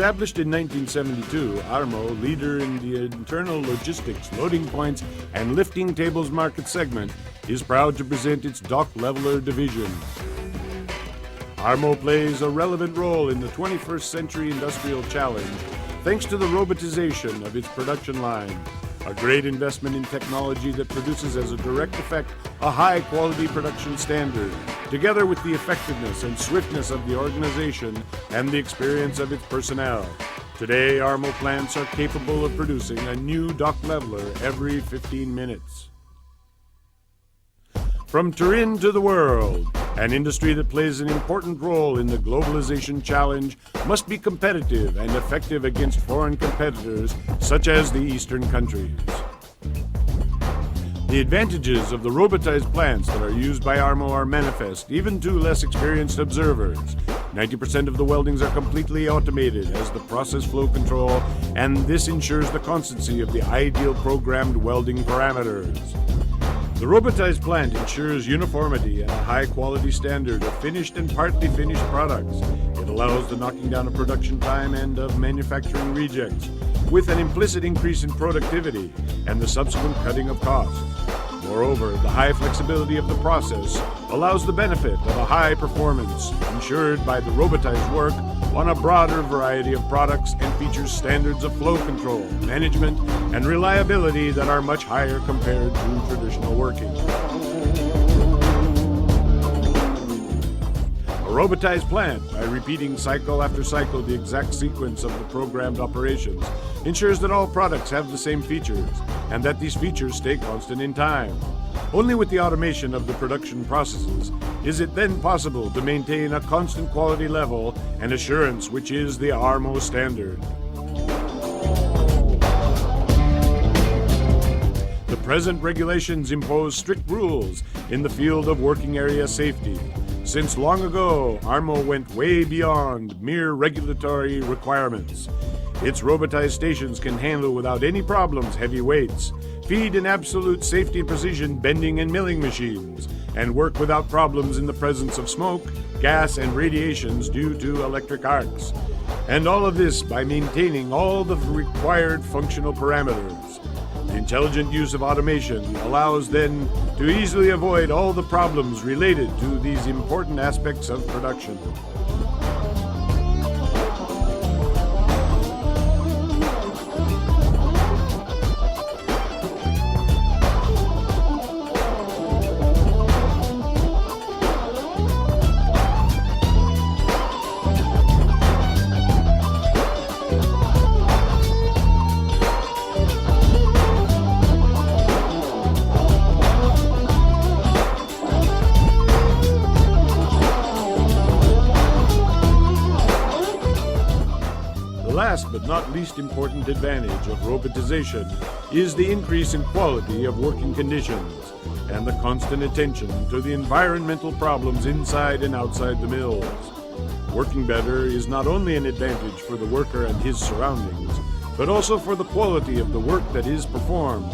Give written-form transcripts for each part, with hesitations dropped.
Established in 1972, Armo, leader in the internal logistics, loading points, and lifting tables market segment, is proud to present its dock leveler division. Armo plays a relevant role in the 21st century industrial challenge thanks to the robotization of its production line, a great investment in technology that produces as a direct effect a high-quality production standard, together with the effectiveness and swiftness of the organization and the experience of its personnel. Today, Armo plants are capable of producing a new dock leveler every 15 minutes. From Turin to the world, an industry that plays an important role in the globalization challenge must be competitive and effective against foreign competitors such as the Eastern countries. The advantages of the robotized plants that are used by Armo are manifest even to less experienced observers. 90% of the weldings are completely automated as the process flow control, and this ensures the constancy of the ideal programmed welding parameters. The robotized plant ensures uniformity and a high-quality standard of finished and partly finished products. It allows the knocking down of production time and of manufacturing rejects, with an implicit increase in productivity and the subsequent cutting of costs. Moreover, the high flexibility of the process allows the benefit of a high performance ensured by the robotized work on a broader variety of products and features standards of flow control, management, and reliability that are much higher compared to traditional working. A robotized plant, by repeating cycle after cycle the exact sequence of the programmed operations, ensures that all products have the same features, and that these features stay constant in time. Only with the automation of the production processes is it then possible to maintain a constant quality level and assurance, which is the Armo standard. The present regulations impose strict rules in the field of working area safety. Since long ago, Armo went way beyond mere regulatory requirements. Its robotized stations can handle without any problems heavy weights, feed in absolute safety and precision bending and milling machines, and work without problems in the presence of smoke, gas, and radiations due to electric arcs. And all of this by maintaining all the required functional parameters. The intelligent use of automation allows then to easily avoid all the problems related to these important aspects of production. Last but not least important advantage of robotization is the increase in quality of working conditions and the constant attention to the environmental problems inside and outside the mills. Working better is not only an advantage for the worker and his surroundings, but also for the quality of the work that is performed,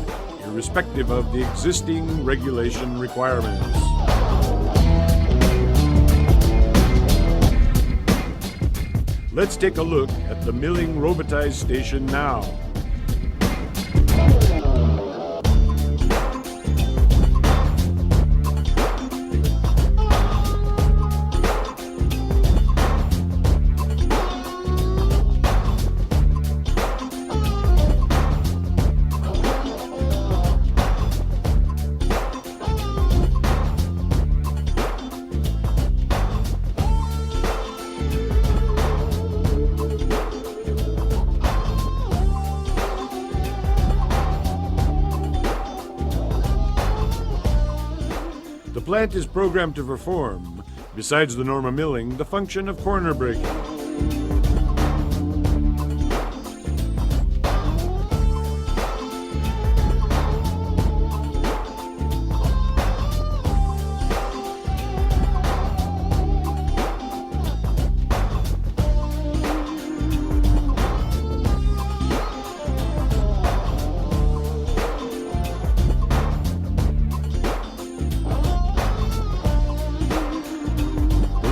irrespective of the existing regulation requirements. Let's take a look at the milling robotized station now. The plant is programmed to perform, besides the normal milling, the function of corner breaking.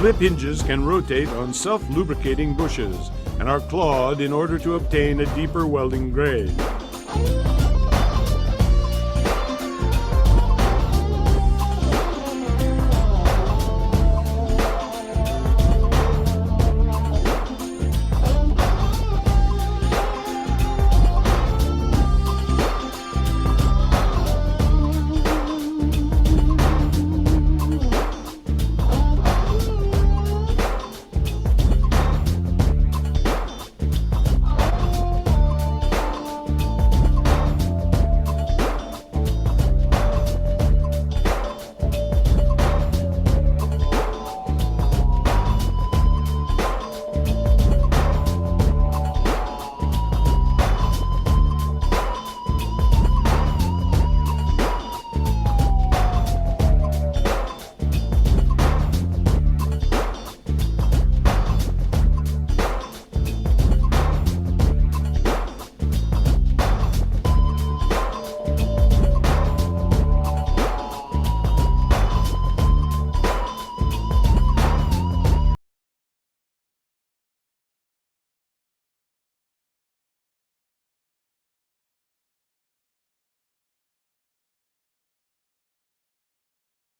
clip hinges can rotate on self-lubricating bushes and are clawed in order to obtain a deeper welding grade.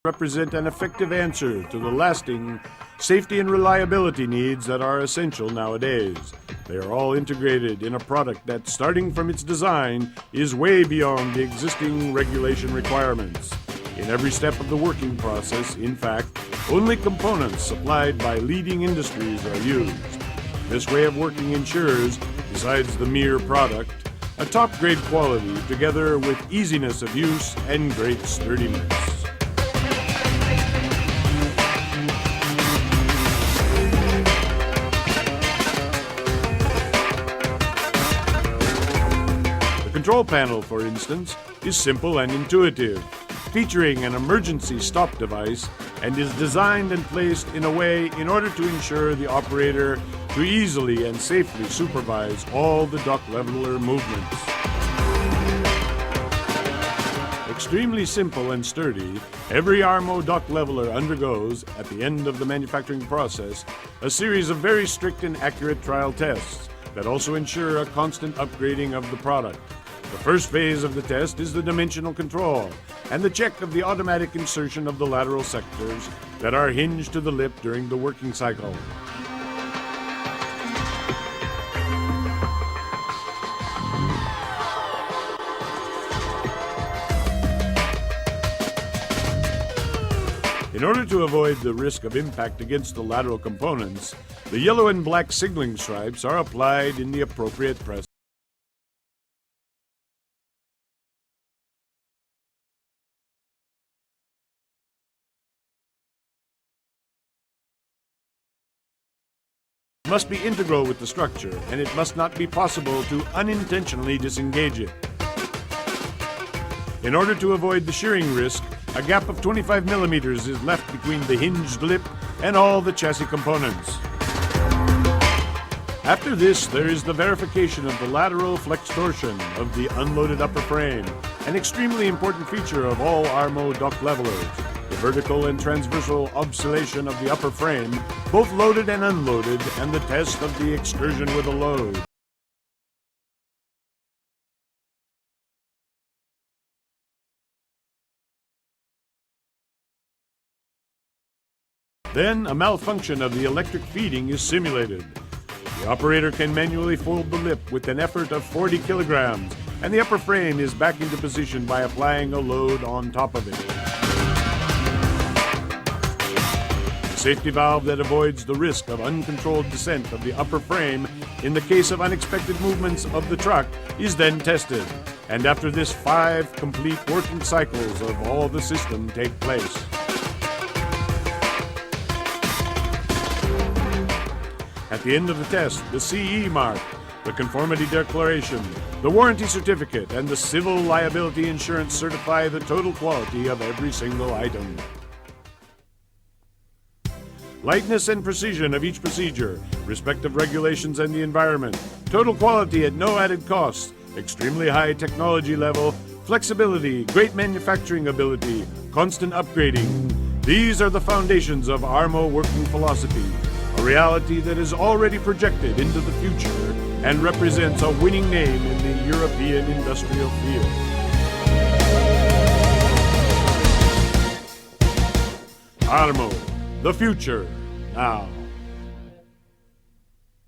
Represent an effective answer to the lasting safety and reliability needs that are essential nowadays. They are all integrated in a product that, starting from its design, is way beyond the existing regulation requirements. In every step of the working process, in fact, only components supplied by leading industries are used. This way of working ensures, besides the mere product, a top-grade quality together with easiness of use and great sturdiness. The control panel, for instance, is simple and intuitive, featuring an emergency stop device, and is designed and placed in a way in order to ensure the operator to easily and safely supervise all the dock leveler movements. Extremely simple and sturdy, every Armo dock leveler undergoes, at the end of the manufacturing process, a series of very strict and accurate trial tests that also ensure a constant upgrading of the product. The first phase of the test is the dimensional control and the check of the automatic insertion of the lateral sectors that are hinged to the lip during the working cycle. In order to avoid the risk of impact against the lateral components, the yellow and black signaling stripes are applied in the appropriate press. It must be integral with the structure, and it must not be possible to unintentionally disengage it. In order to avoid the shearing risk, a gap of 25 millimeters is left between the hinged lip and all the chassis components. After this, there is the verification of the lateral flex torsion of the unloaded upper frame, an extremely important feature of all Armo dock levelers. The vertical and transversal oscillation of the upper frame, both loaded and unloaded, and the test of the excursion with a load. Then, a malfunction of the electric feeding is simulated. The operator can manually fold the lip with an effort of 40 kilograms, and the upper frame is back into position by applying a load on top of it. The safety valve that avoids the risk of uncontrolled descent of the upper frame in the case of unexpected movements of the truck is then tested, and after this 5 complete working cycles of all the system take place. At the end of the test, the CE mark, the conformity declaration, the warranty certificate, and the civil liability insurance certify the total quality of every single item. Lightness and precision of each procedure, respect of regulations and the environment, total quality at no added cost, extremely high technology level, flexibility, great manufacturing ability, constant upgrading. These are the foundations of Armo working philosophy, a reality that is already projected into the future and represents a winning name in the European industrial field. Armo, the future, now.